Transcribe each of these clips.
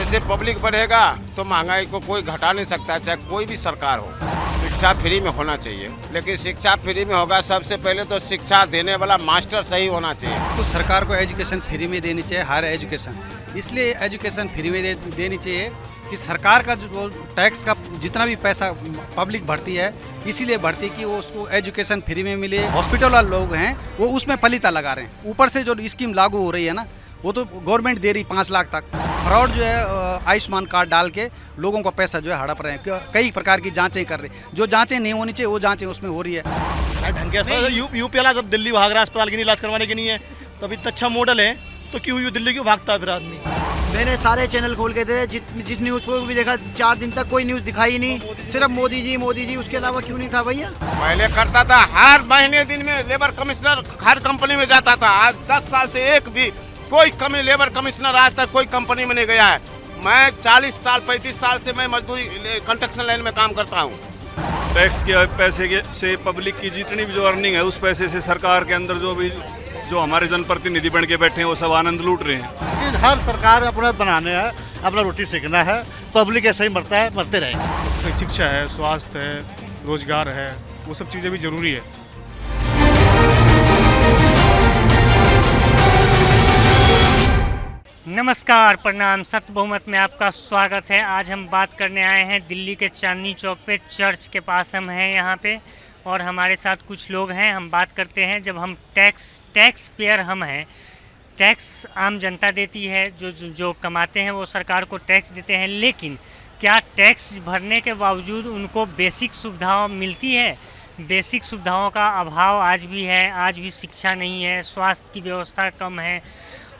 जैसे पब्लिक बढ़ेगा तो महंगाई को कोई घटा नहीं सकता, चाहे कोई भी सरकार हो। शिक्षा फ्री में होना चाहिए, लेकिन शिक्षा फ्री में होगा सबसे पहले तो शिक्षा देने वाला मास्टर सही होना चाहिए। तो सरकार को एजुकेशन फ्री में देनी चाहिए, हायर एजुकेशन। इसलिए एजुकेशन फ्री में देनी चाहिए कि सरकार का जो टैक्स का जितना भी पैसा पब्लिक भरती है, इसीलिए भरती है कि वो उसको एजुकेशन फ्री में मिले। हॉस्पिटल वाले लोग हैं वो उसमें पलीता लगा रहे हैं। ऊपर से जो स्कीम लागू हो रही है ना, वो तो गवर्नमेंट दे रही 5 लाख तक। फ्रॉड जो है आयुष्मान कार्ड डाल के लोगों का पैसा जो है हड़प रहे हैं। कई प्रकार की जांचें कर रहे हैं, जो जांचें नहीं होनी चाहिए वो जांचें उसमें हो रही है। ढंग के अस्पताल यूपी वाला जब दिल्ली भाग रहा है अस्पताल के लिए इलाज करवाने के नहीं है, तो अभी इतना अच्छा मॉडल है तो क्यों दिल्ली क्यों भागता है फिर आदमी। मैंने सारे चैनल खोल के थे, जिस न्यूज़ को भी देखा 4 दिन तक कोई न्यूज़ दिखाई नहीं, सिर्फ मोदी जी, उसके अलावा क्यों नहीं था भैया। पहले करता था, हर महीने दिन में लेबर कमिश्नर हर कंपनी में जाता था। आज 10 साल से एक भी कोई कमी लेबर कमिश्नर आज तक कोई कंपनी में नहीं गया है। मैं 40 साल 35 साल से मैं मजदूरी कंस्ट्रक्शन लाइन में काम करता हूँ। टैक्स के पैसे से पब्लिक की जितनी भी जो अर्निंग है, उस पैसे से सरकार के अंदर जो हमारे जनप्रतिनिधि बन के बैठे हैं वो सब आनंद लूट रहे हैं। हर सरकार अपना बनाने है, अपना रोटी सेकना है, पब्लिक ऐसे ही मरता है, मरते रहेगा। शिक्षा है, स्वास्थ्य है, रोजगार है, वो सब चीज़ें भी जरूरी है। नमस्कार, प्रणाम। सत्य बहुमत में आपका स्वागत है। आज हम बात करने आए हैं दिल्ली के चांदनी चौक पे, चर्च के पास हम हैं यहाँ पे, और हमारे साथ कुछ लोग हैं। हम बात करते हैं, जब हम टैक्स पेयर हम हैं, टैक्स आम जनता देती है, जो कमाते हैं वो सरकार को टैक्स देते हैं, लेकिन क्या टैक्स भरने के बावजूद उनको बेसिक सुविधाएं मिलती है? बेसिक सुविधाओं का अभाव आज भी है। आज भी शिक्षा नहीं है, स्वास्थ्य की व्यवस्था कम है,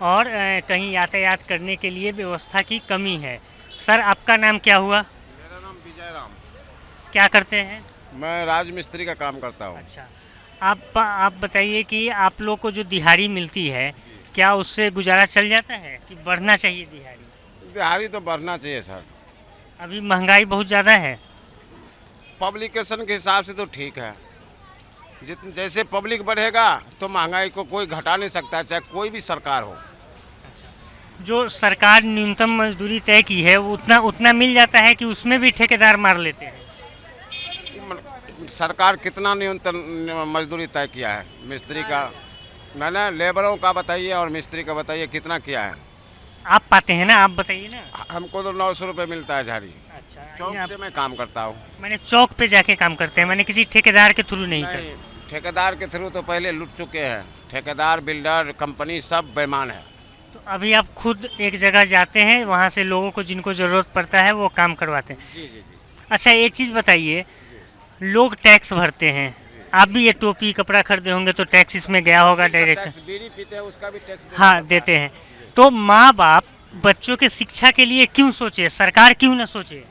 और कहीं यातायात करने के लिए व्यवस्था की कमी है। सर, आपका नाम क्या हुआ? मेरा नाम विजय राम। क्या करते हैं? मैं राजमिस्त्री का काम करता हूँ। अच्छा, आप बताइए कि आप लोग को जो दिहाड़ी मिलती है, क्या उससे गुजारा चल जाता है कि बढ़ना चाहिए दिहाड़ी? दिहाड़ी तो बढ़ना चाहिए सर। अभी महंगाई बहुत ज़्यादा है। पब्लिकेशन के हिसाब से तो ठीक है। जैसे पब्लिक बढ़ेगा तो महंगाई को कोई घटा नहीं सकता, चाहे कोई भी सरकार हो। जो सरकार न्यूनतम मजदूरी तय की है वो उतना मिल जाता है कि उसमें भी ठेकेदार मार लेते हैं? सरकार कितना न्यूनतम मजदूरी तय किया है? मिस्त्री का मैंने लेबरों का बताइए और मिस्त्री का बताइए कितना किया है। आप पाते हैं ना, आप बताइए ना। हमको तो 900 रुपये मिलता है झाड़ी। अच्छा, चौक से मैं काम करता हूँ। मैंने चौक पे जाके काम करते हैं, मैंने किसी ठेकेदार के थ्रू नहीं करते। ठेकेदार के थ्रू तो पहले लूट चुके हैं। ठेकेदार, बिल्डर, कंपनी सब बेईमान है। तो अभी आप खुद एक जगह जाते हैं, वहाँ से लोगों को जिनको ज़रूरत पड़ता है वो काम करवाते हैं? जी जी जी। अच्छा, एक चीज़ बताइए, लोग टैक्स भरते हैं, आप भी ये टोपी कपड़ा खरीदे होंगे तो टैक्स इसमें गया होगा डायरेक्ट। बीड़ी पीते हैं उसका भी टैक्स हाँ, देते हैं। तो माँ बाप बच्चों के शिक्षा के लिए क्यों सोचे? सरकार क्यों ना सोचे?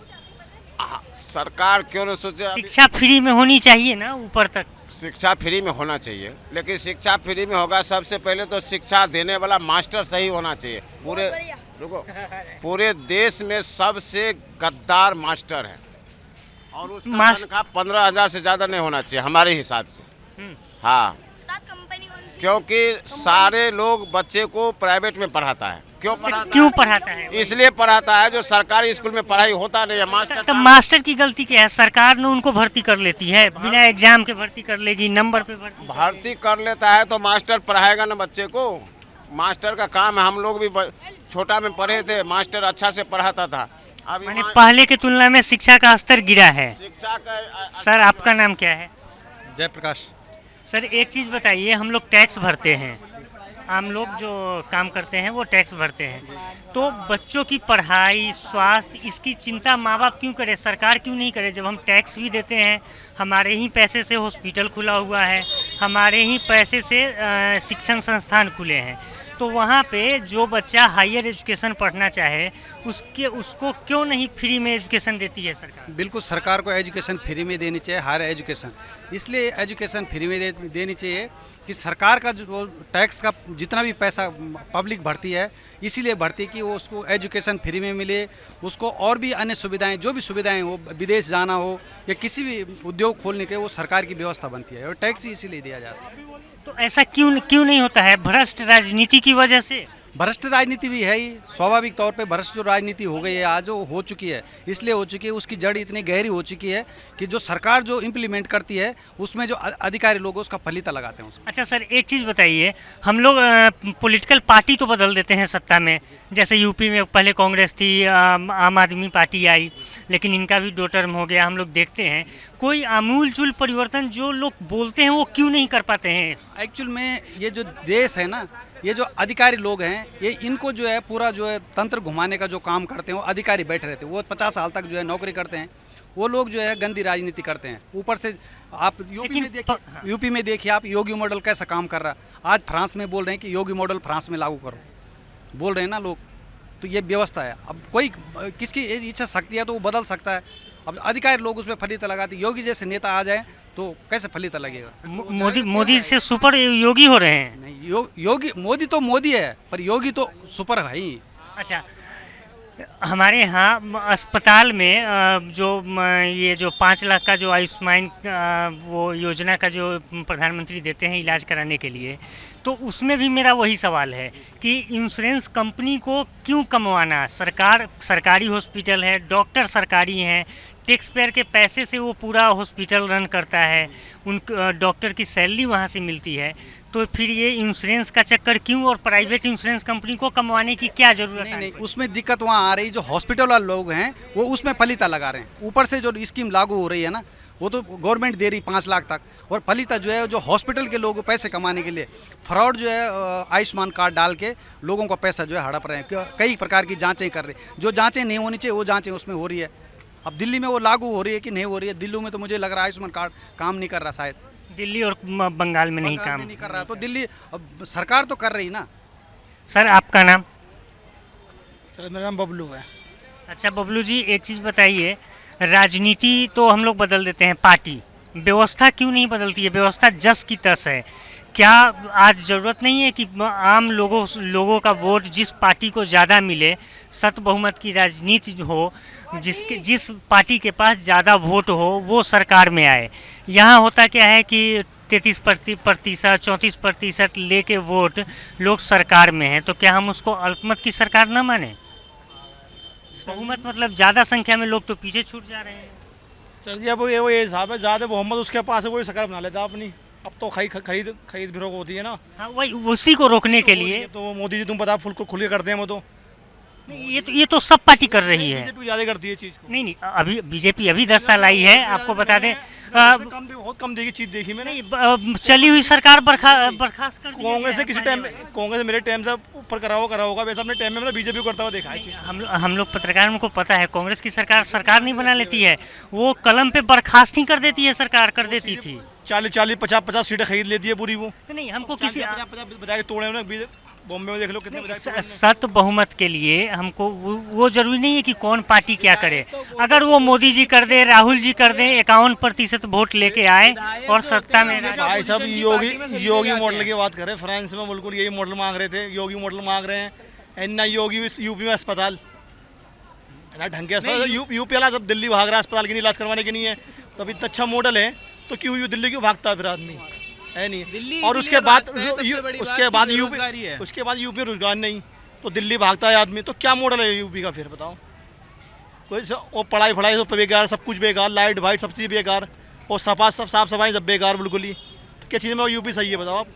सरकार क्यों न सोचे? शिक्षा फ्री में होनी चाहिए ना, ऊपर तक। शिक्षा फ्री में होना चाहिए, लेकिन शिक्षा फ्री में होगा सबसे पहले तो शिक्षा देने वाला मास्टर सही होना चाहिए। पूरे देश में सबसे गद्दार मास्टर है, और उसका तनख्वाह 15,000 से ज़्यादा नहीं होना चाहिए हमारे हिसाब से। हाँ, क्योंकि सारे लोग बच्चे को प्राइवेट में पढ़ाता है। क्यों पढ़ाता है? इसलिए पढ़ाता है, जो सरकारी स्कूल में पढ़ाई होता नहीं है। मास्टर तो मास्टर की गलती क्या है? सरकार ने उनको भर्ती कर लेती है, बिना एग्जाम के भर्ती कर लेगी, नंबर पे भर्ती कर लेता है तो मास्टर पढ़ाएगा ना बच्चे को। मास्टर का काम है। हम लोग भी छोटा में पढ़े थे, मास्टर अच्छा से पढ़ाता था। अब मैंने पहले की तुलना में शिक्षा का स्तर गिरा है। शिक्षा का सर, आपका नाम क्या है? जयप्रकाश। सर, एक चीज़ बताइए, हम लोग टैक्स भरते हैं, आम लोग जो काम करते हैं वो टैक्स भरते हैं, तो बच्चों की पढ़ाई, स्वास्थ्य, इसकी चिंता माँ बाप क्यों करे, सरकार क्यों नहीं करे? जब हम टैक्स भी देते हैं, हमारे ही पैसे से हॉस्पिटल खुला हुआ है, हमारे ही पैसे से शिक्षण संस्थान खुले हैं, तो वहाँ पे जो बच्चा हायर एजुकेशन पढ़ना चाहे उसको क्यों नहीं फ्री में एजुकेशन देती है सरकार? बिल्कुल, सरकार को एजुकेशन फ्री में देनी चाहिए, हायर एजुकेशन। इसलिए एजुकेशन फ्री में देनी चाहिए कि सरकार का जो टैक्स का जितना भी पैसा पब्लिक भरती है, इसीलिए भरती है कि वो उसको एजुकेशन फ्री में मिले, उसको और भी अन्य सुविधाएं, जो भी सुविधाएं हो, विदेश जाना हो या किसी भी उद्योग खोलने के, वो सरकार की व्यवस्था बनती है, और टैक्स इसीलिए दिया जाता है। तो ऐसा क्यों नहीं होता है? भ्रष्ट राजनीति की वजह से? भ्रष्ट राजनीति भी है ही, स्वाभाविक तौर पे भ्रष्ट जो राजनीति हो गई है आज वो हो चुकी है, इसलिए हो चुकी है, उसकी जड़ इतनी गहरी हो चुकी है कि जो सरकार जो इम्प्लीमेंट करती है उसमें जो अधिकारी लोग उसका फलीता लगाते हैं उसमें। अच्छा सर, एक चीज़ बताइए, हम लोग पॉलिटिकल पार्टी तो बदल देते हैं सत्ता में, जैसे यूपी में पहले कांग्रेस थी, आम आदमी पार्टी आई, लेकिन इनका भी 2 टर्म हो गया। हम लोग देखते हैं कोई आमूलचूल परिवर्तन जो लोग बोलते हैं वो क्यों नहीं कर पाते हैं? एक्चुअल में ये जो देश है ना, ये जो अधिकारी लोग हैं, ये इनको जो है पूरा जो है तंत्र घुमाने का जो काम करते हैं वो अधिकारी बैठे रहते हैं, वो 50 साल तक जो है नौकरी करते हैं, वो लोग जो है गंदी राजनीति करते हैं। ऊपर से आप यूपी में देखिए आप योगी मॉडल कैसा काम कर रहा है। आज फ्रांस में बोल रहे हैं कि योगी मॉडल फ्रांस में लागू करो, बोल रहे हैं ना लोग, तो ये व्यवस्था है। अब कोई किसकी इच्छा शक्ति है तो वो बदल सकता है। अब अधिकारी लोग उसमें फलीता लगाते, योगी जैसे नेता आ जाए तो कैसे फलीता लगेगा? मोदी से सुपर योगी हो रहे हैं। नहीं, योगी मोदी तो मोदी है, पर योगी तो सुपर है ही। अच्छा, हमारे यहाँ अस्पताल में ये जो 5 लाख का जो आयुष्मान वो योजना का जो प्रधानमंत्री देते हैं इलाज कराने के लिए, तो उसमें भी मेरा वही सवाल है कि इंश्योरेंस कंपनी को क्यों कमवाना? सरकारी हॉस्पिटल है, डॉक्टर सरकारी हैं, टैक्स पेयर के पैसे से वो पूरा हॉस्पिटल रन करता है, उन डॉक्टर की सैलरी वहाँ से मिलती है, तो फिर ये इंश्योरेंस का चक्कर क्यों और प्राइवेट इंश्योरेंस कंपनी को कमवाने की क्या ज़रूरत है? नहीं, उसमें दिक्कत वहाँ आ रही, जो हॉस्पिटल वाले लोग हैं वो उसमें फलीता लगा रहे हैं। ऊपर से जो स्कीम लागू हो रही है ना, वो तो गवर्नमेंट दे रही 5 लाख तक, और फलीता जो है जो हॉस्पिटल के लोगों पैसे कमाने के लिए फ्रॉड जो है आयुष्मान कार्ड डाल के लोगों का पैसा जो है हड़प रहे हैं। कई प्रकार की जाँचें कर रहे हैं, जो जाँचें नहीं होनी चाहिए वो जाँचें उसमें हो रही है। अब दिल्ली में वो लागू हो रही है कि नहीं हो रही है? दिल्ली में तो मुझे लग रहा है आयुष्मान कार्ड काम नहीं कर रहा, शायद दिल्ली और बंगाल में नहीं काम नहीं कर रहा, तो दिल्ली अब सरकार तो कर रही ना। सर आपका नाम? सर मेरा नाम बबलू है। अच्छा बबलू जी, एक चीज़ बताइए, राजनीति तो हम लोग बदल देते हैं, पार्टी, व्यवस्था क्यों नहीं बदलती है? व्यवस्था जस की तस है। क्या आज ज़रूरत नहीं है कि आम लोगों का वोट जिस पार्टी को ज़्यादा मिले, सत बहुमत की राजनीति हो, जिस पार्टी के पास ज़्यादा वोट हो वो सरकार में आए? यहाँ होता क्या है कि 33% 34% लेके वोट लोग सरकार में हैं, तो क्या हम उसको अल्पमत की सरकार न माने? बहुमत मतलब ज़्यादा संख्या में लोग तो पीछे छूट जा रहे हैं। सर जी अब ये हिसाब है, ज़्यादा बहुमत उसके पास है, वही सरकार बना लेता अपनी। अब तो खरीद फरोख्त होती है ना। हाँ, वही उसी को रोकने के लिए तो मोदी जी तुम पता फुल को खुल के करते हैं वो तो। ये तो सब पार्टी कर रही है। बीजेपी ज़्यादा करती है चीज़ को। नहीं, अभी बीजेपी अभी 10 साल आई है, आपको बता दें। बहुत कम देखी चीज़ देखी मैंने। चली हुई सरकार बर्खास्त कर दी है। कांग्रेस से किसी टाइम, कांग्रेस मेरे टाइम से ऊपर करा होगा, वैसे अपने टाइम में मतलब बीजेपी करता हुआ देखा है। हम लोग पत्रकार को पता है, कांग्रेस की सरकार नहीं बना लेती है, वो कलम पे बर्खास्त ही कर देती है, सरकार कर देती थी। 40 50 सीटें खरीद लेती है पूरी वो। नहीं, हमको किसी बता के तोड़े उन्होंने, बॉम्बे में देख लो कितने। सत बहुमत के लिए हमको वो जरूरी नहीं है कि कौन पार्टी क्या करे। अगर वो मोदी जी कर दे, राहुल जी कर दे, 51% वोट लेके आए और सत्ता में। भाई साहब योगी मॉडल की बात करें, फ्रांस में बिल्कुल यही मॉडल मांग रहे थे, योगी मॉडल मांग रहे हैं। इतना योगी यूपी में अस्पताल ढंग के अस्पताल, यूपी वाला सब दिल्ली भाग रहा है अस्पताल के इलाज करवाने के नहीं है। तो अभी इतना अच्छा मॉडल है तो क्यों दिल्ली क्यों भागता है फिर आदमी? है नहीं। और उसके बाद यूपी रोजगार नहीं, तो दिल्ली भागता है आदमी। तो क्या मॉडल है यूपी का फिर बताओ? कोई वो पढ़ाई सब बेकार, सब कुछ बेकार, लाइट वाइट सब चीज़ बेकार, और साफ सफाई सब बेकार बिल्कुल ही। तो क्या चीज़ में यूपी सही है बताओ आप?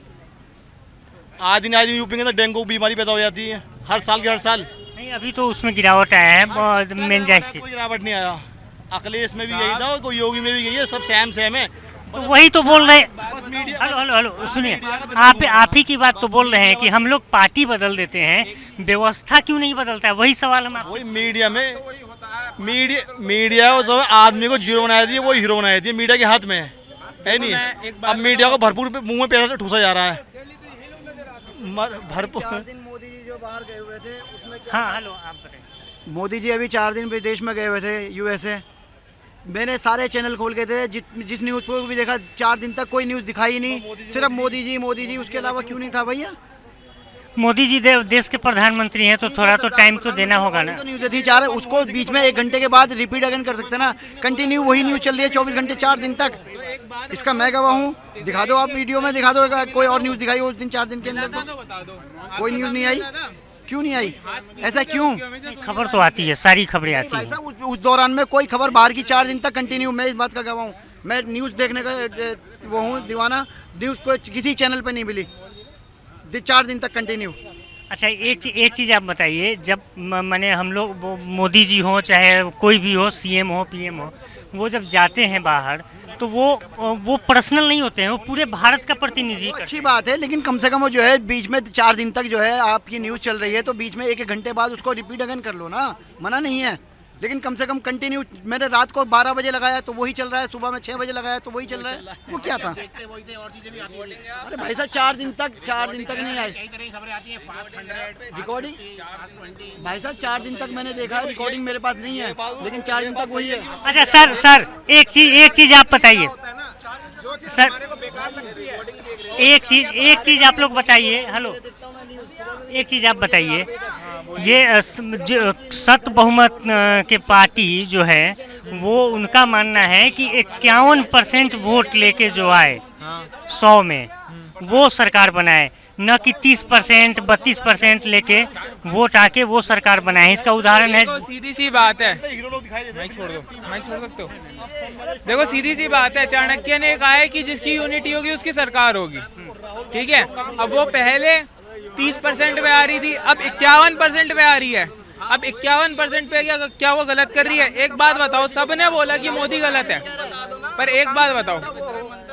आए दिन यूपी के अंदर डेंगू बीमारी पैदा हो जाती है हर साल। नहीं, अभी तो उसमें गिरावट आया है, कोई गिरावट नहीं आया। अखिलेश में भी यही था, कोई योगी में भी यही है, सब सेम है। तो वही तो बोल रहे हैं। हेलो सुनिए, आप ही की बात तो बोल रहे हैं कि हम लोग पार्टी बदल देते हैं, व्यवस्था क्यों नहीं बदलता है? वही सवाल हम वही मीडिया जो आदमी को जीरो बनाया दिया, वो हीरो बनाया दिया, मीडिया के हाथ में है नहीं। अब मीडिया को भरपूर मुंह में पैसा ठूसा जा रहा है भरपूर। मोदी जी जो बाहर गए हुए थे उसमें हाँ हेलो आप बताइए। मोदी जी अभी 4 दिन विदेश में गए हुए थे, यूएसए। मैंने सारे चैनल खोल के थे, जिस न्यूज़ को भी देखा 4 दिन तक कोई न्यूज़ दिखाई नहीं, सिर्फ मोदी जी, उसके अलावा क्यों नहीं था भैया? मोदी जी देश के प्रधानमंत्री हैं तो थोड़ा तो टाइम तो देना होगा ना। तो न्यूज़ थी 4, उसको बीच में 1 घंटे के बाद रिपीट अगेन कर सकते ना। कंटिन्यू वही न्यूज़ चल रही है 24 घंटे 4 दिन तक। इसका मैं गवाह हूँ, दिखा दो आप वीडियो में, दिखा दो कोई और न्यूज़ दिखाई उस दिन 4 दिन के अंदर, तो कोई न्यूज़ नहीं आई। क्यों नहीं आई? ऐसा क्यों? खबर तो आती है, सारी खबरें आती भाई हैं। साहब उस दौरान में कोई खबर बाहर की 4 दिन तक कंटिन्यू, मैं इस बात का गवाह हूँ। मैं न्यूज़ देखने का वो हूँ दीवाना, न्यूज़ को किसी चैनल पे नहीं मिली 4 दिन तक कंटिन्यू। अच्छा, एक चीज़ आप बताइए, जब माने हम लोग वो मोदी जी हों चाहे कोई भी हो, सीएम हो पीएम हो, वो जब जाते हैं बाहर तो वो पर्सनल नहीं होते हैं, वो पूरे भारत का प्रतिनिधि करते अच्छी हैं। बात है, लेकिन कम से कम वो जो है बीच में 4 दिन तक जो है आपकी न्यूज़ चल रही है तो बीच में 1-1 घंटे बाद उसको रिपीट अगेन कर लो ना, मना नहीं है। लेकिन कम से कम कंटिन्यू, मैंने रात को 12 बजे लगाया तो वही चल रहा है, सुबह में 6 बजे लगाया तो वही चल रहा है, वो क्या था? अरे भाई साहब 4 दिन तक नहीं आए रिकॉर्डिंग। भाई साहब 4 दिन तक मैंने देखा है, रिकॉर्डिंग मेरे पास नहीं है, लेकिन 4 दिन तक वही है। अच्छा सर एक चीज़ आप बताइए सर, एक चीज़ आप लोग बताइए। हेलो, एक चीज़ आप बताइए, ये जो सत बहुमत के पार्टी जो है वो उनका मानना है कि 51% वोट लेके जो आए 100 में वो सरकार बनाए, न कि 30% 32% लेके वोट आके वो सरकार बनाए। इसका उदाहरण है, तो सीधी सी बात है, माइक छोड़ दो, माइक छोड़ सकते हो? देखो सीधी सी बात है, चाणक्य ने कहा है कि जिसकी यूनिटी होगी उसकी सरकार होगी, ठीक है। अब वो पहले 30% पे आ रही थी, अब 51% पे आ रही है। अब 51% पे क्या वो गलत कर रही है? एक बात बताओ, सबने बोला कि मोदी गलत है, पर एक बात बताओ,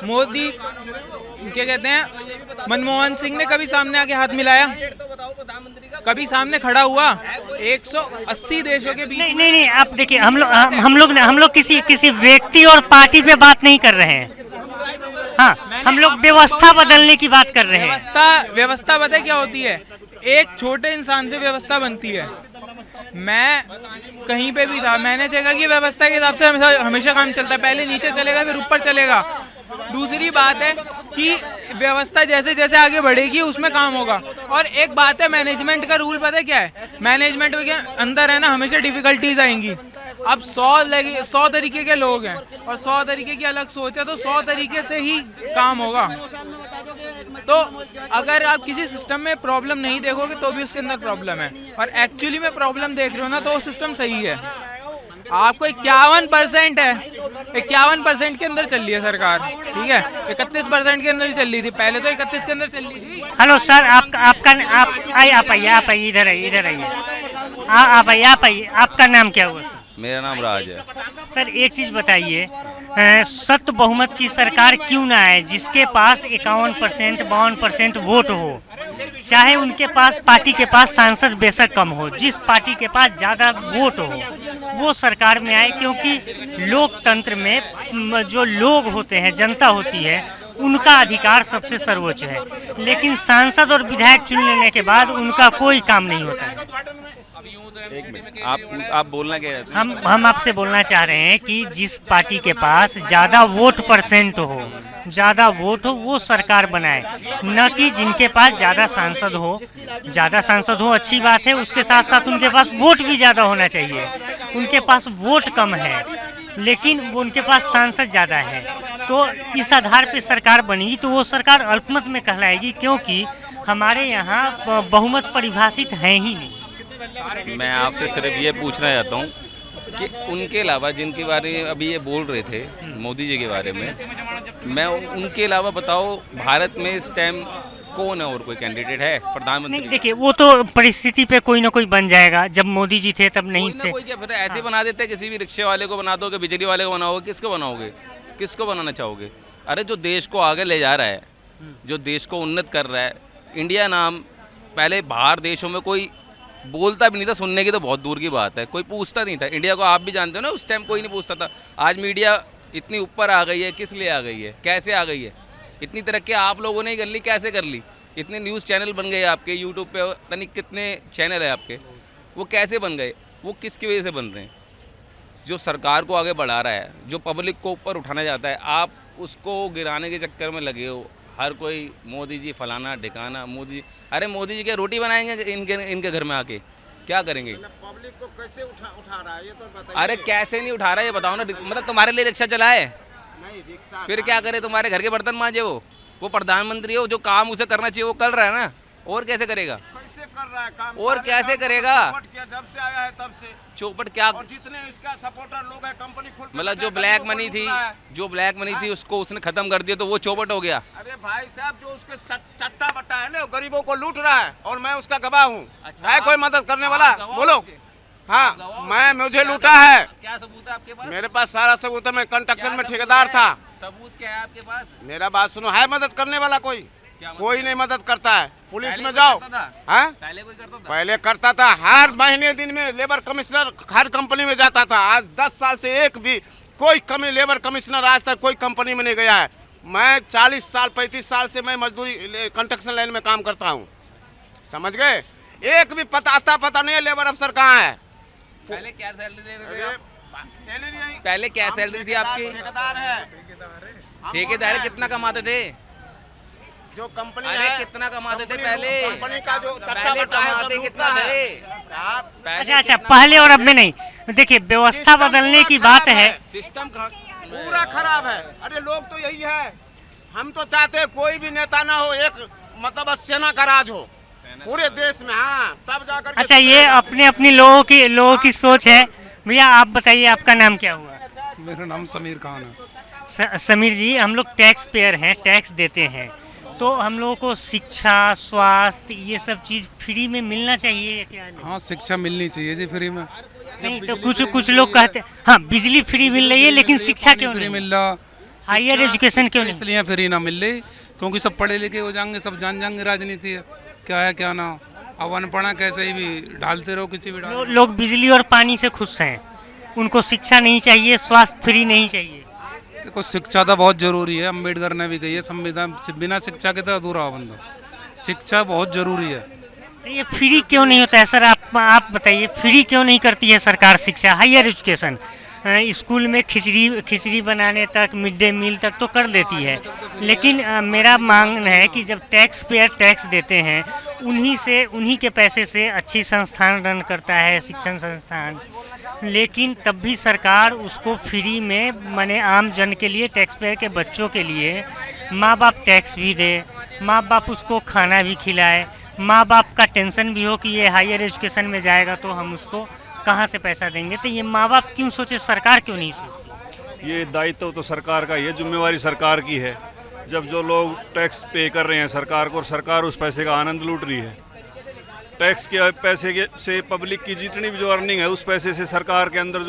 मोदी क्या कहते हैं, मनमोहन सिंह ने कभी सामने आके हाथ मिलाया? कभी सामने खड़ा हुआ? 180 देशों के बीच। नहीं आप देखिए, हम लोग किसी व्यक्ति और पार्टी पे बात नहीं कर रहे हैं। हाँ, हम लोग व्यवस्था बदलने की बात कर रहे हैं। व्यवस्था पता है क्या होती है? एक छोटे इंसान से व्यवस्था बनती है। मैं कहीं पे भी था, मैंने देखा कि व्यवस्था के हिसाब से हमेशा काम चलता है, पहले नीचे चलेगा फिर ऊपर चलेगा। दूसरी बात है कि व्यवस्था जैसे जैसे आगे बढ़ेगी उसमें काम होगा। और एक बात है, मैनेजमेंट का रूल पता है क्या है? मैनेजमेंट के अंदर है ना, हमेशा डिफिकल्टीज आएंगी। अब 100 तरीके के लोग हैं और 100 तरीके की अलग सोच है, तो 100 तरीके से ही काम होगा। तो अगर आप किसी सिस्टम में प्रॉब्लम नहीं देखोगे तो भी उसके अंदर प्रॉब्लम है, और एक्चुअली में प्रॉब्लम देख रहे हो ना तो वो सिस्टम सही है। आपको 51% है, 51% के अंदर चल रही है सरकार, ठीक है। 31% के अंदर ही चल रही थी, पहले तो 31 के अंदर चल रही थी। हेलो सर, आप आइए, इधर आइए, आप आइए, आपका नाम क्या हुआ? मेरा नाम राज है। सर एक चीज़ बताइए, सत बहुमत की सरकार क्यों ना आए जिसके पास 51% 52% वोट हो, चाहे उनके पास पार्टी के पास सांसद बेशक कम हो, जिस पार्टी के पास ज़्यादा वोट हो वो सरकार में आए। क्योंकि लोकतंत्र में जो लोग होते हैं, जनता होती है, उनका अधिकार सबसे सर्वोच्च है। लेकिन सांसद और विधायक चुन लेने के बाद उनका कोई काम नहीं होता है। एक मिनट, आप बोलना क्या है? हम आपसे बोलना चाह रहे हैं कि जिस पार्टी के पास ज़्यादा वोट परसेंट हो, ज़्यादा वोट हो, वो सरकार बनाए, न कि जिनके पास ज़्यादा सांसद हो। ज़्यादा सांसद हो अच्छी बात है, उसके साथ साथ उनके पास वोट भी ज़्यादा होना चाहिए। उनके पास वोट कम है लेकिन उनके पास सांसद ज़्यादा है, तो इस आधार पे सरकार बनेगी तो वो सरकार अल्पमत में कहलाएगी, क्योंकि हमारे यहाँ बहुमत परिभाषित है ही नहीं। मैं आपसे सिर्फ ये पूछना चाहता हूँ कि उनके अलावा जिनके बारे में अभी ये बोल रहे थे, मोदी जी के बारे में, मैं उनके अलावा बताओ भारत में इस टाइम कौन है और कोई कैंडिडेट है प्रधानमंत्री? नहीं देखिए, वो तो परिस्थिति पे कोई ना कोई बन जाएगा। जब मोदी जी थे तब नहीं थे। कोई क्या फिर ऐसे बना देते, किसी भी रिक्शे वाले को बना दोगे, बिजली वाले को बनाओगे, किसको बनाओगे? किसको बनाना चाहोगे? अरे जो देश को आगे ले जा रहा है, जो देश को उन्नत कर रहा है, इंडिया नाम, पहले बाहर देशों में कोई बोलता भी नहीं था, सुनने की तो बहुत दूर की बात है, कोई पूछता नहीं था इंडिया को। आप भी जानते हो ना, उस टाइम कोई नहीं पूछता था। आज मीडिया इतनी ऊपर आ गई है, किस लिए आ गई है, कैसे आ गई है? इतनी तरक्की आप लोगों ने ही कर ली, कैसे कर ली? इतने न्यूज़ चैनल बन गए आपके, यूट्यूब पे तनिक कितने चैनल है आपके, वो कैसे बन गए? वो किसकी वजह से बन रहे हैं? जो सरकार को आगे बढ़ा रहा है, जो पब्लिक को ऊपर उठाना चाहता है, आप उसको गिराने के चक्कर में लगे हो। हर कोई मोदी जी फलाना ढिकाना, मोदी, अरे मोदी जी क्या रोटी बनाएंगे इनके घर में आके? क्या करेंगे? पब्लिक को कैसे उठा रहा है ये तो बताइए। अरे कैसे नहीं उठा रहा है ये बताओ ना। मतलब तुम्हारे लिए रिक्शा चलाए, नहीं रिक्शा फिर क्या करे? तुम्हारे घर के बर्तन मांजे वो प्रधानमंत्री हो, जो काम उसे करना चाहिए वो कर रहा है ना, और कैसे करेगा? कैसे कर रहा है काम। और सारे कैसे काम करेगा? चौपट किया जब से आया है तब से। चौपट क्या, और जितने इसका सपोर्टर लोग हैं कंपनी खोल के मतलब जो बैठे हैं, ब्लैक गरीबों को मनी लूट थी, रहा है। जो ब्लैक मनी थी उसको उसने खत्म कर दिया तो वो चौपट हो गया। अरे भाई साहब जो उसके चट्टा बट्टा है ना, गरीबों को लूट रहा है और मैं उसका गवाह हूँ। अच्छा, है कोई मदद करने वाला? गवाह बोलो। उसके? हाँ, गवाह मुझे लूटा है। क्या सबूत है आपके पास? मेरे पास सारा सबूत है। मैं कंस्ट्रक्शन क्या में सबूत ठेकेदार है? था। सबूत क्या है आपके पास? मेरा बात सुनो, है मदद करने वाला कोई? क्या मदद? कोई नहीं मदद करता है। पुलिस पहले में कोई जाओ। करता था? हाँ, पहले कोई करता था? पहले करता था। हर महीने दिन में लेबर कमिश्नर हर कंपनी में जाता था। आज 10 साल से एक भी कोई कमी लेबर कमिश्नर आज तक कोई कंपनी में नहीं गया है। मैं 40 साल 35 साल से मैं मजदूरी कंस्ट्रक्शन लाइन में काम करता हूँ, समझ गए? एक भी पता नहीं है लेबर अफसर कहाँ है। पहले क्या सैलरी दे रहे थे अरे, आप? सैलरी नहीं। पहले क्या हम सैलरी थी ठेकेदार- आपकी? ठेकेदार है। हम ठेकेदार बोल रहे कितना कमाते थे? जो कंपनी अरे है, कितना कमाते थे कंपनी- पहले? कंपनी का जो चट्टा पहले बट्टा है, कमाते सब कितना लूटता थे? है। साहब, पहले अच्छा, कितना पहले और अब में नहीं। देखिए, व्यवस्था सिस्टम बदलने पूरा की खराब बात है। सिस्टम पूरा खराब है। अरे लोग तो यही है। हम तो चाहते हैं कोई भी नेता ना हो, एक मतलब सेना का राज हो पूरे देश में। हाँ, तब जाकर के अच्छा, ये सुधरेगा। अपने अपने लोगों की सोच है। भैया आप बताइए, आपका नाम क्या हुआ? मेरा नाम समीर खान है। समीर जी, हम लोग टैक्स पेयर हैं, टैक्स देते हैं, तो हम लोगों को शिक्षा, स्वास्थ्य, ये सब चीज़ फ्री में मिलना चाहिए या क्या नहीं? हाँ, शिक्षा मिलनी चाहिए जी फ्री में। नहीं तो कुछ लोग कहते हैं हाँ बिजली फ्री मिल रही है लेकिन शिक्षा क्यों फ्री नहीं? मिल रहा, हायर एजुकेशन क्यों नहीं? इसलिए फ्री ना मिल रही क्योंकि सब पढ़े लिखे हो जाएंगे, सब जान जाएंगे राजनीति है क्या है क्या ना। अब अनपढ़ा कैसे ही भी डालते रहो किसी भी लोग बिजली और पानी से खुश हैं, उनको शिक्षा नहीं चाहिए, स्वास्थ्य फ्री नहीं चाहिए। देखो शिक्षा तो बहुत जरूरी है, अम्बेडकर ने भी कही है संविधान बिना शिक्षा के तो अधूरा हो बंदा। शिक्षा बहुत जरूरी है। ये फ्री क्यों नहीं होता है सर? आप बताइए, फ्री क्यों नहीं करती है सरकार शिक्षा, हायर एजुकेशन? स्कूल में खिचड़ी बनाने तक, मिड डे मील तक तो कर देती है, लेकिन मेरा मांग है कि जब टैक्स पेयर टैक्स देते हैं उन्हीं के पैसे से अच्छी संस्थान रन करता है, शिक्षण संस्थान, लेकिन तब भी सरकार उसको फ्री में माने आम जन के लिए, टैक्स पेयर के बच्चों के लिए माँ बाप टैक्स भी दे, माँ बाप उसको खाना भी खिलाए, माँ बाप का टेंशन भी हो कि ये हायर एजुकेशन में जाएगा तो हम उसको कहाँ से पैसा देंगे। तो ये माँ बाप क्यों सोचे, सरकार क्यों नहीं सोचती? ये दायित्व तो सरकार का ही है, जिम्मेवारी सरकार की है। जब जो लोग टैक्स पे कर रहे हैं सरकार को और सरकार उस पैसे का आनंद लूट रही है, टैक्स के पैसे के से पब्लिक की जितनी भी जो अर्निंग है उस पैसे से सरकार के अंदर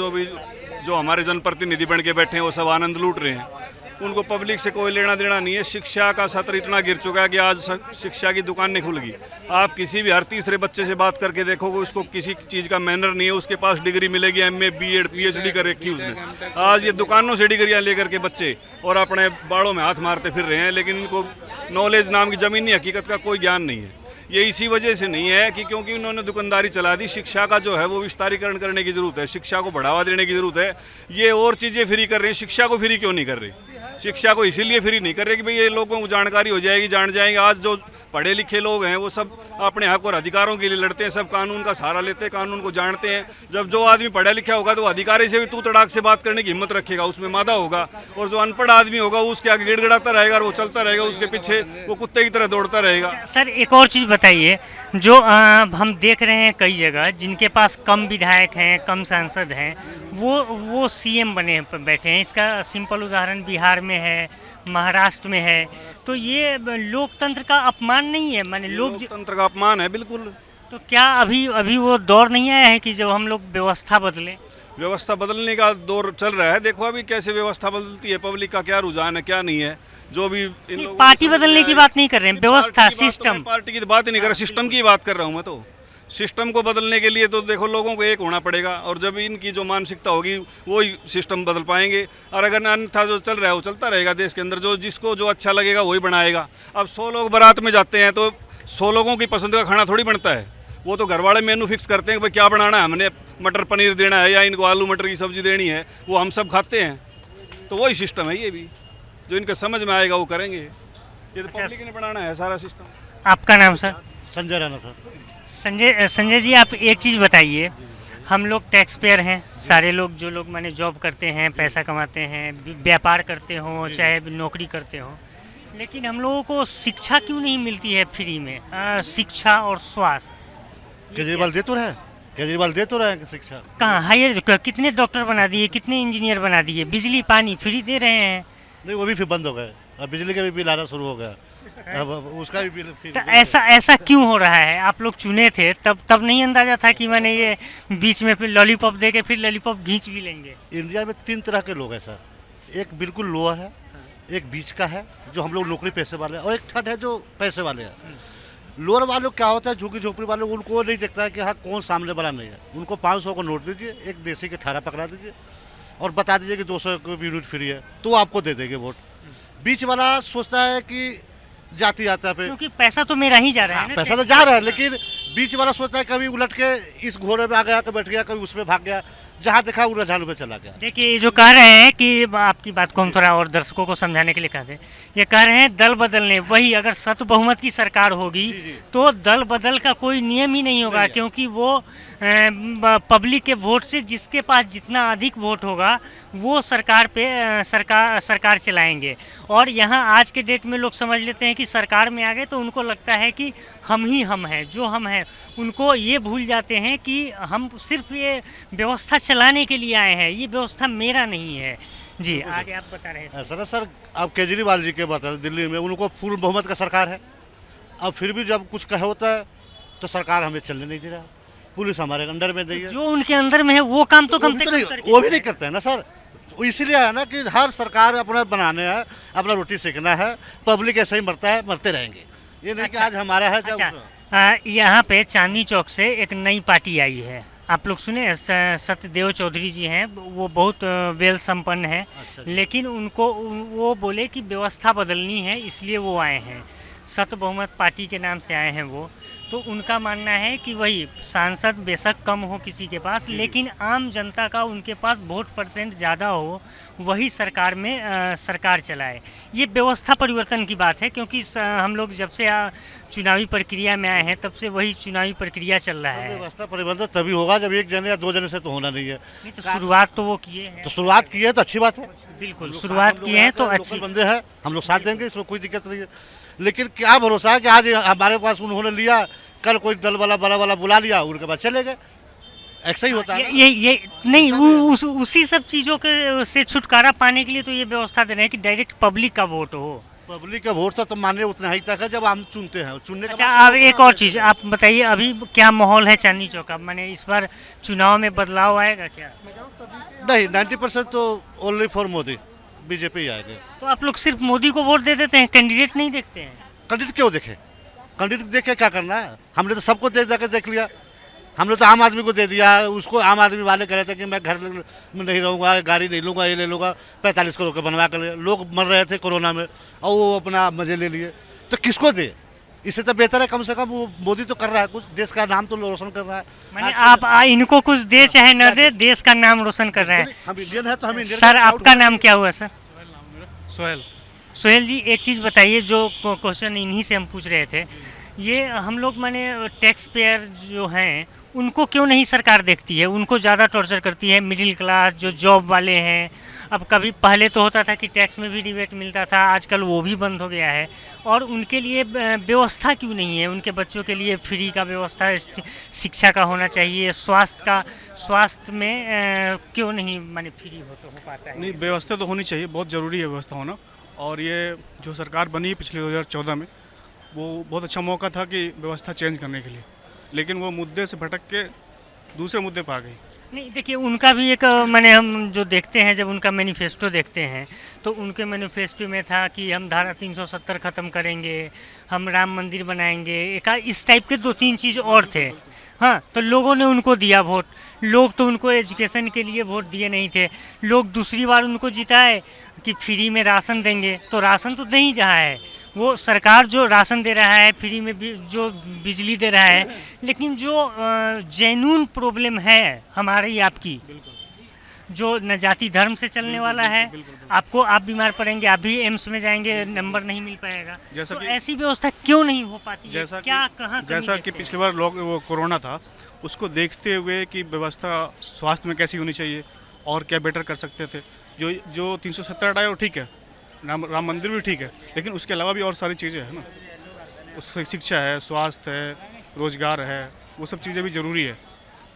जो हमारे जनप्रतिनिधि बन के बैठे हैं वो सब आनंद लूट रहे हैं। उनको पब्लिक से कोई लेना देना नहीं है। शिक्षा का स्तर इतना गिर चुका है कि आज शिक्षा की दुकान नहीं खुल गई। आप किसी भी हर तीसरे बच्चे से बात करके देखोगे उसको किसी चीज़ का मैनर नहीं है, उसके पास डिग्री मिलेगी, MA BEd PhD कर रखी उसने। आज ये दुकानों से डिग्रियाँ लेकर के बच्चे और अपने बाड़ों में हाथ मारते फिर रहे हैं, लेकिन इनको नॉलेज नाम की ज़मीनी हकीकत का कोई ज्ञान नहीं है। ये इसी वजह से नहीं है कि क्योंकि उन्होंने दुकानदारी चला दी। शिक्षा का जो है वो विस्तारीकरण करने की ज़रूरत है, शिक्षा को बढ़ावा देने की ज़रूरत है। ये और चीज़ें फ्री कर रहे हैं, शिक्षा को फ्री क्यों नहीं कर रहे? शिक्षा को इसीलिए फ्री नहीं कर रहे कि भाई ये लोगों को जानकारी हो जाएगी, जान जाएंगे। आज जो पढ़े लिखे लोग हैं वो सब अपने हक और अधिकारों के लिए लड़ते हैं, सब कानून का सहारा लेते हैं, कानून को जानते हैं। जब जो आदमी पढ़ा लिखा होगा तो अधिकारी से भी तू तड़ाक से बात करने की हिम्मत रखेगा, उसमें मादा होगा। और जो अनपढ़ आदमी होगा उसके आगे गिड़गिड़ाता रहेगा और वो चलता रहेगा, उसके पीछे वो कुत्ते की तरह दौड़ता रहेगा। सर एक और चीज़ बताइए, जो हम देख रहे हैं कई जगह जिनके पास कम विधायक हैं, कम सांसद हैं, वो CM बने बैठे हैं। इसका सिंपल उदाहरण बिहार में है, महाराष्ट्र में है। तो ये लोकतंत्र का अपमान नहीं है? माने लोकतंत्र का अपमान है बिल्कुल। तो क्या अभी वो दौर नहीं आया है कि जब हम लोग व्यवस्था बदलें? व्यवस्था बदलने का दौर चल रहा है। देखो अभी कैसे व्यवस्था बदलती है, पब्लिक का क्या रुझान है क्या नहीं है। जो भी इन लोगों पार्टी बदलने की बात नहीं कर रहे हैं, व्यवस्था, सिस्टम। पार्टी की तो बात ही नहीं कर रहा, सिस्टम की बात कर रहा हूँ मैं। तो सिस्टम को बदलने के लिए तो देखो लोगों को एक होना पड़ेगा, और जब इनकी जो मानसिकता होगी वही सिस्टम बदल पाएंगे। और अगर अन्यथा जो चल रहा है वो चलता रहेगा देश के अंदर, जो जिसको जो अच्छा लगेगा वही बनाएगा। अब 100 लोग बारात में जाते हैं तो 100 लोगों की पसंद का खाना थोड़ी बनता है। वो तो घर वाले मेनू फिक्स करते हैं कि भाई क्या बनाना है, हमने मटर पनीर देना है या इनको आलू मटर की सब्जी देनी है, वो हम सब खाते हैं। तो वही सिस्टम है ये भी, जो इनका समझ में आएगा वो करेंगे। ये तो पब्लिक ने बनाना है सारा सिस्टम। आपका नाम सर? संजय राणा सर। संजय जी, आप एक चीज़ बताइए, हम लोग टैक्स पेयर हैं, सारे लोग जो लोग माने जॉब करते हैं, पैसा कमाते हैं, व्यापार करते हों चाहे नौकरी करते हों, लेकिन हम लोगों को शिक्षा क्यों नहीं मिलती है फ्री में? शिक्षा और स्वास्थ्य केजरीवाल दे तो रहे, केजरीवाल दे तो रहे हैं शिक्षा। कहाँ हायर कितने डॉक्टर बना दिए, कितने इंजीनियर बना दिए, बिजली पानी फ्री दे रहे हैं। नहीं वो भी फिर बंद हो गए, अब बिजली का भी बिल आना शुरू हो गया, अब उसका भी बिल फिर तो ऐसा क्यों हो रहा है? आप लोग चुने थे तब नहीं अंदाजा था कि मैंने ये बीच में फिर लॉलीपॉप दे के फिर लॉलीपॉप घींच भी लेंगे? इंडिया में 3 तरह के लोग हैं सर, एक बिल्कुल लोअर है, एक बीच का है जो हम लोग नौकरी पैसे वाले हैं, और एक थर्ड है जो पैसे वाले हैं। लोअर वालों क्या होता है, झुकी झोपड़ी वाले, उनको नहीं देखता है कि हाँ कौन सामने वाला नहीं है। उनको 500 का नोट दीजिए, एक देसी के 18 पकड़ा दीजिए और बता दीजिए कि 200 का यूनिट फ्री है, तो आपको दे देंगे वोट। बीच वाला सोचता है कि जाति आता पे, क्योंकि पैसा तो मेरा ही जा रहा है ना, पैसा तो जा रहा है, लेकिन बीच वाला सोचता है कभी उलट के इस घोड़े में आ गया, कभी बैठ गया, कभी उसमें भाग गया, जहाँ देखा उन रुझान में चला गया। देखिए जो कह रहे हैं कि आपकी बात को हम थोड़ा और दर्शकों को समझाने के लिए कह दें, ये कह रहे हैं दल बदलने, वही अगर सत बहुमत की सरकार होगी तो दल बदल का कोई नियम ही नहीं होगा, क्योंकि वो पब्लिक के वोट से जिसके पास जितना अधिक वोट होगा वो सरकार पे सरकार चलाएंगे। और यहाँ आज के डेट में लोग समझ लेते हैं कि सरकार में आ गए तो उनको लगता है कि हम ही हम हैं, जो हम हैं। उनको ये भूल जाते हैं कि हम सिर्फ ये व्यवस्था चलाने के लिए आए हैं, ये व्यवस्था मेरा नहीं है। जी आगे आप बता रहे हैं। ऐसा ना सर, अब केजरीवाल जी के बात है, दिल्ली में उनको पूर्ण बहुमत का सरकार है, अब फिर भी जब कुछ कहा होता है तो सरकार हमें चलने नहीं दे रहा, पुलिस हमारे अंडर में नहीं है। जो उनके अंदर में है वो काम तो कम से कम वो भी नहीं करते हैं ना सर, इसीलिए है ना कि हर सरकार अपना बनाने है, अपना रोटी सेकना है, पब्लिक ऐसे ही मरता है, मरते रहेंगे, ये नहीं कि आज हमारा है। यहाँ पे चांदनी चौक से एक नई पार्टी आई है, आप लोग सुने, सत्यदेव चौधरी जी हैं, वो बहुत वेल संपन्न है। अच्छा। लेकिन उनको वो बोले कि व्यवस्था बदलनी है, इसलिए वो आए हैं, सत बहुमत पार्टी के नाम से आए हैं वो। तो उनका मानना है कि वही सांसद बेशक कम हो किसी के पास, लेकिन आम जनता का उनके पास वोट % ज़्यादा हो, वही सरकार में सरकार चलाए। ये व्यवस्था परिवर्तन की बात है, क्योंकि हम लोग जब से चुनावी प्रक्रिया में आए हैं तब से वही चुनावी प्रक्रिया चल रहा है। व्यवस्था परिवर्तन तभी होगा जब एक जने या 2 जने से तो होना नहीं है। नहीं तो शुरुआत तो वो किए हैं, तो शुरुआत की है तो अच्छी बात है, बिल्कुल शुरुआत की है तो अच्छी बंदे हैं, हम लोग साथ देंगे, इसमें कोई दिक्कत नहीं है। लेकिन क्या भरोसा है कि आज हमारे पास उन्होंने लिया, कल कोई दल वाला बड़ा वाला बुला लिया, उनके बाद चले गए, ऐसा ही होता है। ये नहीं, उसी सब चीज़ों के से छुटकारा पाने के लिए तो ये व्यवस्था दे रहे हैं कि डायरेक्ट पब्लिक का वोट हो। पब्लिक का वोट तो मानने उतना ही तक है जब हम चुनते हैं, चुनने अच्छा अब एक और चीज़ आप बताइए, अभी क्या माहौल है चांदनी चौक का? मैंने इस बार चुनाव में बदलाव आएगा क्या? नहीं, 90% तो ओनली फॉर मोदी, बीजेपी आएगा। तो आप लोग सिर्फ मोदी को वोट दे देते हैं, कैंडिडेट नहीं देखते हैं? कैंडिडेट क्यों देखे? कैंडिडेट देख के क्या करना है? हमने तो सबको देख लिया, हमने तो आम आदमी को दे दिया। उसको आम आदमी वाले कह रहे थे कि मैं घर में नहीं रहूँगा, गाड़ी नहीं लूँगा, ये ले लूँगा, 45 करोड़ के बनवा कर लोग मर रहे थे कोरोना में और वो अपना मजे ले लिए, तो किसको दे? इससे तो बेहतर है कम से कम वो मोदी तो कर रहा है कुछ, देश का नाम तो रोशन कर रहा है। मैंने आप इनको कुछ दे चाहे न दे, देश का नाम रोशन कर रहे हैं। हम इंडियन है तो हम इंडियन। सर आपका नाम क्या हुआ सर? सोहेल। सोहेल जी एक चीज़ बताइए, जो क्वेश्चन इन्हीं से हम पूछ रहे थे, ये हम लोग माने टैक्स पेयर जो हैं उनको क्यों नहीं सरकार देखती है? उनको ज़्यादा टॉर्चर करती है, मिडिल क्लास जो जॉब वाले हैं। अब कभी पहले तो होता था कि टैक्स में भी रिबेट मिलता था, आजकल वो भी बंद हो गया है। और उनके लिए व्यवस्था क्यों नहीं है? उनके बच्चों के लिए फ्री का व्यवस्था, शिक्षा का होना चाहिए, स्वास्थ्य में क्यों नहीं माने फ्री हो पाता है? नहीं, व्यवस्था तो होनी चाहिए, बहुत ज़रूरी है व्यवस्था होना। और ये जो सरकार बनी पिछले 2014 में, वो बहुत अच्छा मौका था कि व्यवस्था चेंज करने के लिए, लेकिन वो मुद्दे से भटक के दूसरे मुद्दे पर आ गई। नहीं देखिए, उनका भी एक माने हम जो देखते हैं, जब उनका मैनिफेस्टो देखते हैं तो उनके मैनिफेस्टो में था कि हम धारा 370 ख़त्म करेंगे, हम राम मंदिर बनाएंगे, एक इस टाइप के 2-3 चीज़ और थे। हाँ, तो लोगों ने उनको दिया वोट। लोग तो उनको एजुकेशन के लिए वोट दिए नहीं थे। लोग दूसरी बार उनको जिताए कि फ्री में राशन देंगे, तो राशन तो नहीं रहा है। वो सरकार जो राशन दे रहा है, फ्री में जो बिजली दे रहा है, लेकिन जो जेन्युइन प्रॉब्लम है हमारी आपकी, जो न जाति धर्म से चलने वाला है, आपको आप बीमार पड़ेंगे, आप भी एम्स में जाएंगे, नंबर नहीं मिल पाएगा। जैसा तो ऐसी व्यवस्था क्यों नहीं हो पाती है? जैसा कि पिछली बार वो कोरोना था, उसको देखते हुए कि व्यवस्था स्वास्थ्य में कैसी होनी चाहिए और क्या बेटर कर सकते थे। जो 370 हटाया वो ठीक है, राम मंदिर भी ठीक है, लेकिन उसके अलावा भी और सारी चीज़ें हैं ना, उससे शिक्षा है, स्वास्थ्य है, रोज़गार है, वो सब चीज़ें भी ज़रूरी है।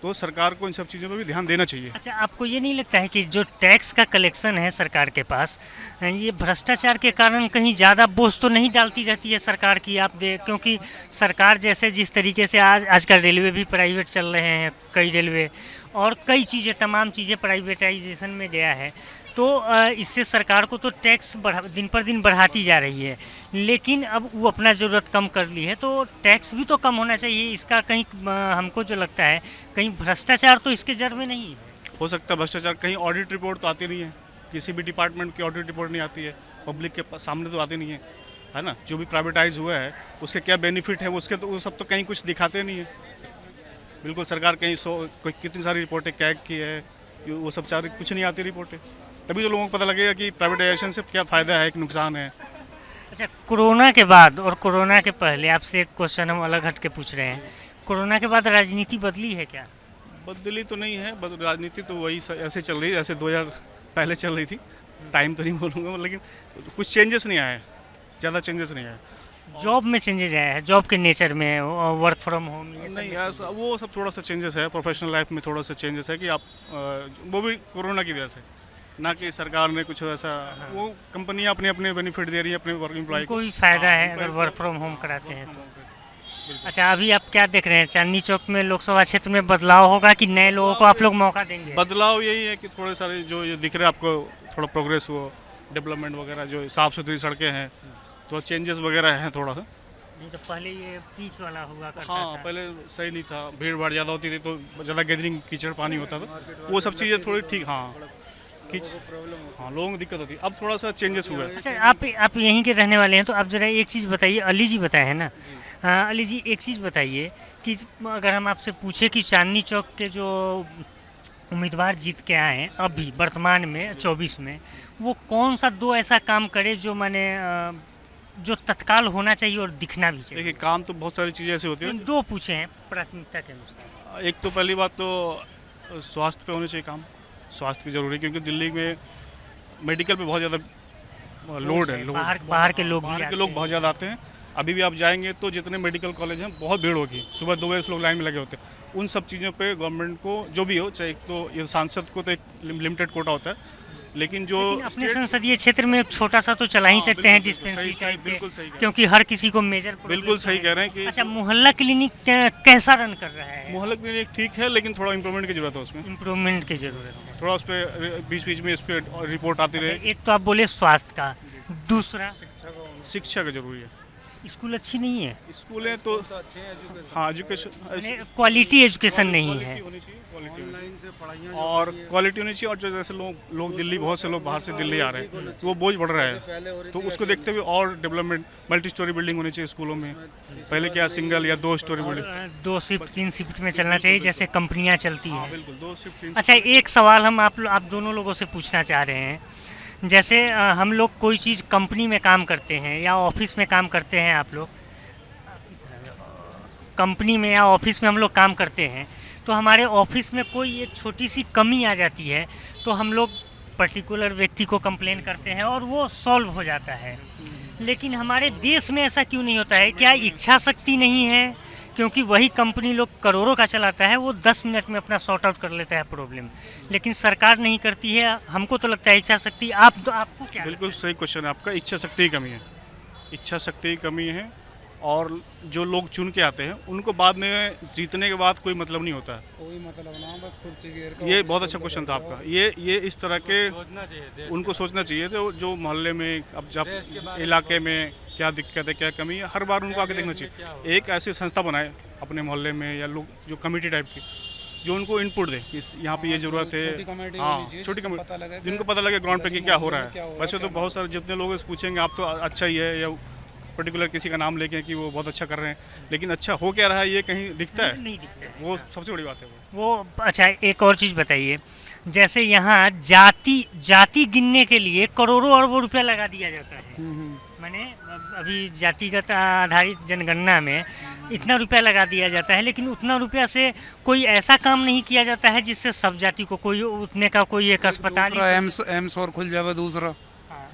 तो सरकार को इन सब चीज़ों पर भी ध्यान देना चाहिए। अच्छा, आपको ये नहीं लगता है कि जो टैक्स का कलेक्शन है सरकार के पास, ये भ्रष्टाचार के कारण कहीं ज़्यादा बोझ तो नहीं डालती रहती है सरकार की? आप क्योंकि सरकार जैसे जिस तरीके से आजकल रेलवे भी प्राइवेट चल रहे हैं, कई रेलवे और कई चीज़ें, तमाम चीज़ें प्राइवेटाइजेशन में गया है, तो इससे सरकार को तो टैक्स दिन पर दिन बढ़ाती जा रही है, लेकिन अब वो अपना ज़रूरत कम कर ली है, तो टैक्स भी तो कम होना चाहिए। इसका कहीं हमको जो लगता है कहीं भ्रष्टाचार तो इसके जड़ में नहीं है। हो सकता है भ्रष्टाचार, कहीं ऑडिट रिपोर्ट तो आती नहीं है, किसी भी डिपार्टमेंट की ऑडिट रिपोर्ट नहीं आती है, पब्लिक के सामने तो आती नहीं है ना। जो भी प्राइवेटाइज हुआ है उसके क्या बेनिफिट है उसके, तो वो सब तो कहीं कुछ दिखाते नहीं है। बिल्कुल, सरकार कहीं कितनी सारी रिपोर्टें कैग की है, वो सब सारी कुछ नहीं आती रिपोर्टें, तभी तो लोगों को पता लगेगा कि प्राइवेटाइजेशन से क्या फ़ायदा है, एक नुकसान है। अच्छा, कोरोना के बाद और कोरोना के पहले आपसे एक क्वेश्चन हम अलग हट के पूछ रहे हैं, कोरोना के बाद राजनीति बदली है क्या? बदली तो नहीं है, राजनीति तो वही ऐसे चल रही है जैसे 2000 पहले चल रही थी। टाइम तो नहीं बोलूँगा, लेकिन कुछ चेंजेस नहीं आए, ज़्यादा चेंजेस नहीं आए। जॉब में चेंजेस आया है, जॉब के नेचर में, वर्क फ्रॉम होम नहीं यार, वो सब थोड़ा सा चेंजेस है, प्रोफेशनल लाइफ में थोड़ा सा चेंजेस है कि आप वो भी कोरोना की वजह से, ना कि सरकार ने कुछ ऐसा, वो कंपनियां अपने अपने बेनिफिट दे रही है अपने वर्क एम्प्लॉय को, कोई फ़ायदा है अगर वर्क फ्रॉम होम कराते हैं तो। अच्छा, अभी आप क्या देख रहे हैं चांदनी चौक में लोकसभा क्षेत्र में बदलाव होगा कि नए लोगों को आप लोग मौका देंगे? बदलाव यही है कि थोड़े सारे जो ये दिख रहे हैं आपको, थोड़ा प्रोग्रेस, वो डेवलपमेंट वगैरह, जो साफ़ सुथरी सड़कें हैं, तो चेंजेस वगैरह हैं थोड़ा सा। नहीं तो पहले ये पीच वाला हुआ करता हाँ, था। पहले सही नहीं था, भीड़ भाड़ ज़्यादा होती थी तो ज़्यादा गैदरिंग, कीचड़ पानी होता था, वो सब चीज़ें थोड़ी ठीक, हाँ लोगों को दिक्कत होती है। अब थोड़ा सा चेंजेस हुआ है। अच्छा, आप यहीं के रहने वाले हैं, तो आप ज़रा एक चीज़ बताइए, अली जी बताए हैं ना, अली जी एक चीज़ बताइए कि अगर हम आपसे पूछे कि चांदनी चौक के जो उम्मीदवार जीत के आए हैं अभी वर्तमान में 24 में, वो कौन सा दो ऐसा काम करे जो माने जो तत्काल होना चाहिए और दिखना भी चाहिए? देखिए, काम तो बहुत सारी चीज़ें ऐसी होती हैं, दो पूछे हैं प्राथमिकता के अनुसार। एक तो पहली बात तो स्वास्थ्य पे होने चाहिए काम, स्वास्थ्य की ज़रूरी, क्योंकि दिल्ली में मेडिकल पे बहुत ज़्यादा लोड है, बाहर के लोग बहुत ज़्यादा आते हैं। अभी भी आप जाएंगे तो जितने मेडिकल कॉलेज हैं बहुत भीड़ होगी, सुबह 2 बजे से लोग लाइन में लगे होते हैं। उन सब चीज़ों पे गवर्नमेंट को जो भी हो, चाहे तो ये सांसद को तो एक लिमिटेड कोटा होता है, लेकिन अपने संसदीय क्षेत्र में एक छोटा सा तो चला ही सकते हैं डिस्पेंसरी टाइप, बिल्कुल सही, क्योंकि हर किसी को मेजर बिल्कुल सही कह रहे हैं कि। अच्छा, मोहल्ला क्लिनिक कैसा रन कर रहा है? मोहल्ला क्लिनिक ठीक है, लेकिन थोड़ा इम्प्रूवमेंट की जरूरत है, उसमें इम्प्रूवमेंट की जरूरत है, थोड़ा उस पर बीच में इस पर रिपोर्ट आती रहे। एक तो आप बोले स्वास्थ्य का, दूसरा शिक्षा का जरूरी है। स्कूल अच्छी नहीं है, स्कूलें तो हाँ, एजुकेशन, क्वालिटी एजुकेशन नहीं है, और क्वालिटी होनी चाहिए। और जो जैसे लोग दिल्ली, बहुत से लोग बाहर से दिल्ली आ रहे हैं तो वो बोझ बढ़ रहा है, तो उसको देखते हुए और डेवलपमेंट, मल्टी स्टोरी बिल्डिंग होनी चाहिए स्कूलों में। पहले क्या सिंगल या 2 स्टोरी बिल्डिंग, 2 शिफ्ट 3 शिफ्ट में चलना चाहिए जैसे कंपनियां चलती हैं। बिल्कुल 2 शिफ्ट। अच्छा, एक सवाल हम आप दोनों लोगों से पूछना चाह रहे हैं, जैसे हम लोग कोई चीज़ कंपनी में काम करते हैं या ऑफिस में काम करते हैं, आप लोग कंपनी में या ऑफिस में हम लोग काम करते हैं, तो हमारे ऑफिस में कोई एक छोटी सी कमी आ जाती है तो हम लोग पर्टिकुलर व्यक्ति को कंप्लेन करते हैं और वो सॉल्व हो जाता है। लेकिन हमारे देश में ऐसा क्यों नहीं होता है? क्या इच्छा शक्ति नहीं है? क्योंकि वही कंपनी लोग करोड़ों का चलाता है, वो 10 मिनट में अपना सॉर्ट आउट कर लेता है प्रॉब्लम, लेकिन सरकार नहीं करती है। हमको तो लगता है इच्छा शक्ति। आपको क्या? बिल्कुल सही क्वेश्चन है आपका, इच्छा शक्ति की कमी है, इच्छा शक्ति की कमी है। और जो लोग चुन के आते हैं उनको बाद में जीतने के बाद कोई मतलब नहीं होता है, कोई मतलब ना, बस कुर्सी। ये बहुत अच्छा क्वेश्चन था आपका। ये इस तरह के उनको सोचना चाहिए, तो जो मोहल्ले में, अब जब इलाके में क्या दिक्कत है, क्या कमी है, हर बार उनको आके देखना चाहिए। एक ऐसी संस्था बनाए अपने मोहल्ले में, या लोग जो कमेटी टाइप की, जो उनको इनपुट दे कि यहाँ पे ये ज़रूरत है। हाँ, छोटी कमेटी, जिनको पता लगे ग्राउंड पे कि क्या हो रहा है। वैसे तो बहुत सारे जितने लोग पूछेंगे आप तो अच्छा ही है, या पर्टिकुलर किसी का नाम लेके कि वो बहुत अच्छा कर रहे हैं, लेकिन अच्छा हो क्या रहा है ये कहीं दिखता है? नहीं दिखता है, वो सबसे बड़ी बात है वो। अच्छा, एक और चीज़ बताइए, जैसे यहाँ जाति गिनने के लिए करोड़ों अरबों रुपया लगा दिया जाता है, माने अभी जातिगत आधारित जनगणना में इतना रुपया लगा दिया जाता है, लेकिन उतना रुपया से कोई ऐसा काम नहीं किया जाता है जिससे सब जाति को कोई उतने का कोई एक अस्पताल, एम्स और खुल जाए। दूसरा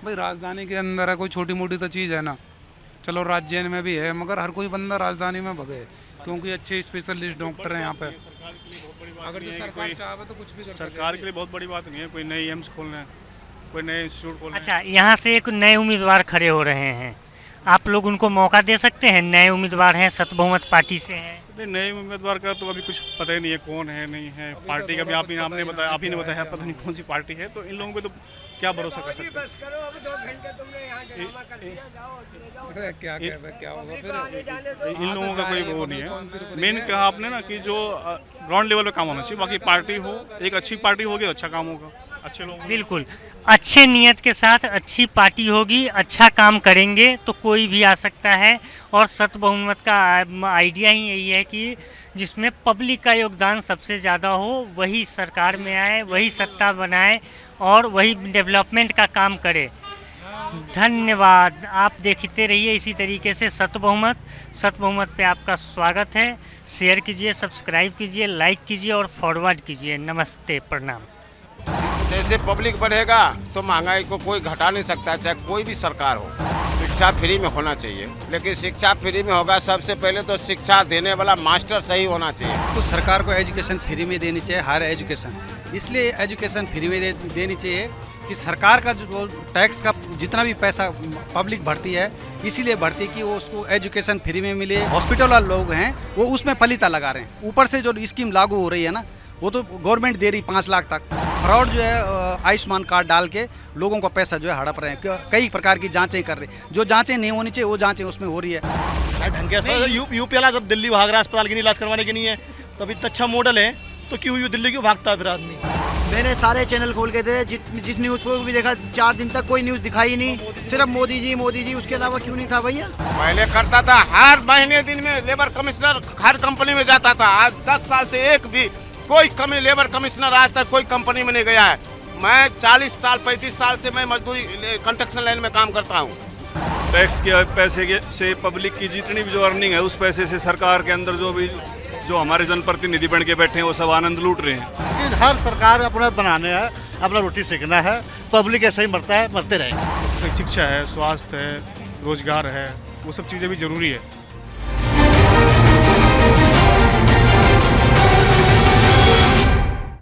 भाई, राजधानी के अंदर है, कोई छोटी मोटी तो चीज़ है ना, चलो राज्य में भी है, मगर हर कोई बंदा राजधानी में भगे। क्योंकि अच्छे स्पेशलिस्ट डॉक्टर हैं यहाँ पे। अगर जो सरकार चाहे तो कुछ भी कर सरकार के लिए बहुत बड़ी बात नहीं है, कोई नई एम्स खोलना है, कोई नए इंस्टीट्यूट खोलना है। अच्छा, यहाँ से एक नए उम्मीदवार खड़े हो रहे हैं, आप लोग उनको मौका दे सकते हैं? नए उम्मीदवार हैं, सत बहुमत पार्टी से हैं। नए उम्मीदवार का तो अभी कुछ पता ही नहीं है कौन है नहीं है। पार्टी का भी आप ही ने बताया पता नहीं कौन सी पार्टी है, तो इन लोगों पे तो क्या भरोसा कर सकते हैं। क्या होगा फिर? इन लोगों का कोई वो नहीं है। मेन कहा आपने ना कि जो ग्राउंड लेवल पे काम होना चाहिए, बाकी पार्टी हो, एक अच्छी पार्टी होगी तो अच्छा काम होगा, अच्छे लोग। बिल्कुल, अच्छे नियत के साथ अच्छी पार्टी होगी, अच्छा काम करेंगे तो कोई भी आ सकता है। और सत बहुमत का आइडिया ही यही है कि जिसमें पब्लिक का योगदान सबसे ज़्यादा हो वही सरकार में आए, वही सत्ता बनाए और वही डेवलपमेंट का काम करे। धन्यवाद। आप देखते रहिए इसी तरीके से सत बहुमत पे आपका स्वागत है। शेयर कीजिए, सब्सक्राइब कीजिए, लाइक कीजिए और फॉरवर्ड कीजिए। नमस्ते, प्रणाम। जैसे पब्लिक बढ़ेगा तो महंगाई को कोई घटा नहीं सकता, चाहे कोई भी सरकार हो। शिक्षा फ्री में होना चाहिए, लेकिन शिक्षा फ्री में होगा सबसे पहले तो शिक्षा देने वाला मास्टर सही होना चाहिए। तो सरकार को एजुकेशन फ्री में देनी चाहिए, हायर एजुकेशन। इसलिए एजुकेशन फ्री में देनी चाहिए कि सरकार का जो टैक्स का जितना भी पैसा पब्लिक भरती है, इसीलिए भरती कि वो उसको एजुकेशन फ्री में मिले। हॉस्पिटल वाले लोग हैं वो उसमें पलीता लगा रहे हैं। ऊपर से जो स्कीम लागू हो रही है ना, वो तो गवर्नमेंट दे रही 5 लाख तक। फ्रॉड जो है आयुष्मान कार्ड डाल के लोगों का पैसा जो है हड़प रहे हैं। कई प्रकार की जांचें कर रहे हैं, जो जांचें नहीं होनी चाहिए वो जांचें उसमें हो रही है। ढंग के अस्पताल यूपी वाला सब दिल्ली भाग रहा है अस्पताल के इलाज करवाने के नहीं है, तो अभी इतना अच्छा मॉडल है तो क्यों दिल्ली क्यों भागता है फिर आदमी? मैंने सारे चैनल खोल के थे, जिस न्यूज़ को भी देखा 4 दिन तक कोई न्यूज़ दिखाई नहीं, सिर्फ मोदी जी, उसके अलावा क्यों नहीं था भैया? पहले करता था, हर महीने दिन में लेबर कमिश्नर हर कंपनी में जाता था। आज 10 साल से एक भी कोई लेबर कमिश्नर आज तक कोई कंपनी में नहीं गया है। मैं 35 साल से मैं मजदूरी कंस्ट्रक्शन लाइन में काम करता हूँ। टैक्स के पैसे से पब्लिक की जितनी भी जो अर्निंग है, उस पैसे से सरकार के अंदर जो हमारे जनप्रतिनिधि बन के बैठे हैं वो सब आनंद लूट रहे हैं। हर सरकार अपना बनाने है, अपना रोटी सेकना है, पब्लिक ऐसे ही मरता है, मरते रहेगा। शिक्षा है, स्वास्थ्य है, रोजगार है, वो सब चीज़ें भी जरूरी है।